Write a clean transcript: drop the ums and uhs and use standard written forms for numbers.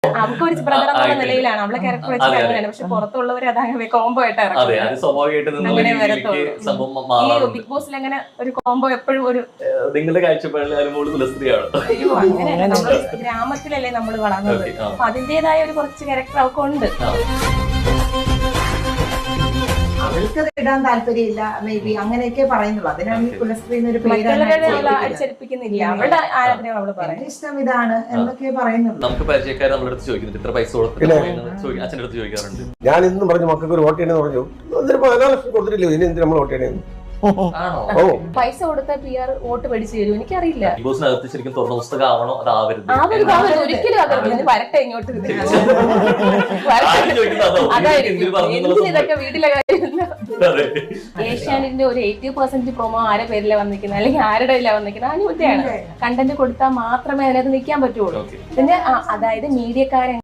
അവർക്ക് ഒരു ബ്രദർ എന്നുള്ള നിലയിലാണ് അവളെ ക്യാരക്ടർ വെച്ചിട്ട് അങ്ങനെയാണ്. പക്ഷെ പുറത്തുള്ളവർ അതങ്ങനെ കോംബോ ആയിട്ട് ഈ ബിഗ് ബോസിൽ അങ്ങനെ ഒരു കോംബോ എപ്പോഴും ഒരു നിങ്ങളുടെ കാഴ്ചപ്പാടിൽ അനുമോള് സ്ത്രീയാണ്. അങ്ങനെയല്ല, നമ്മള് ഗ്രാമത്തിലല്ലേ നമ്മൾ വളർന്നത്. അപ്പൊ അതിന്റേതായ ഒരു കുറച്ച് ക്യാരക്ടർ അവർക്ക് ഉണ്ട്. അവൾക്ക് ഇടാൻ താല്പര്യമില്ല, മേ ബി അങ്ങനെയൊക്കെ പറയുന്നുള്ളൂ. അതിനാണ് ഈ കുലസ്ത്രീ എന്നൊരു പേര് അടിച്ചേൽപ്പിക്കുന്നില്ല. അവളുടെ ആരാധനയാണ് അവള് പറയുന്നത്. ഇഷ്ടം ഇതാണ് എന്നൊക്കെ പറയുന്നുള്ളൂ. നമുക്ക് പരിചയക്കാർ നമ്മുടെ അടുത്ത് ചോദിക്കുന്നുണ്ട്, ഇത്ര പൈസ കൊടുത്തിട്ട് അച്ഛൻ്റെ അടുത്ത് ചോദിക്കാറുണ്ട്. ഞാൻ ഇന്നും പറഞ്ഞു മക്കൾക്ക് ഒരു വോട്ട് ചെയ്യണമെന്ന് പറഞ്ഞു. 14 ലക്ഷം കൊടുത്തിട്ടില്ലോ, ഇനി എന്തിനാ നമ്മൾ വോട്ട് ചെയ്യണമെന്ന്. പൈസ കൊടുത്ത PR വോട്ട് പഠിച്ചു തരും. എനിക്കറിയില്ല. ബിഗ് ബോസിനകത്ത് ശരിക്കും തുറന്ന പുസ്തകം ആവണോ അതാവരുത്? ഒരിക്കലും വരട്ടെ ഇങ്ങോട്ട്. അതായിരിക്കും ഇതൊക്കെ വീട്ടിലെ കാര്യമില്ല. ഏഷ്യാനെറ്റിന്റെ ഒരു 80% പ്രൊമോ ആരെ പേരിലാണ് വന്നിരിക്കുന്നത്, അല്ലെങ്കിൽ ആരുടെ വന്നിരിക്കുന്നത്, അനുമതിയാണ്. കണ്ടന്റ് കൊടുത്താൽ മാത്രമേ അതിനകത്ത് നിൽക്കാൻ പറ്റുള്ളൂ. പിന്നെ അതായത് മീഡിയക്കാരെ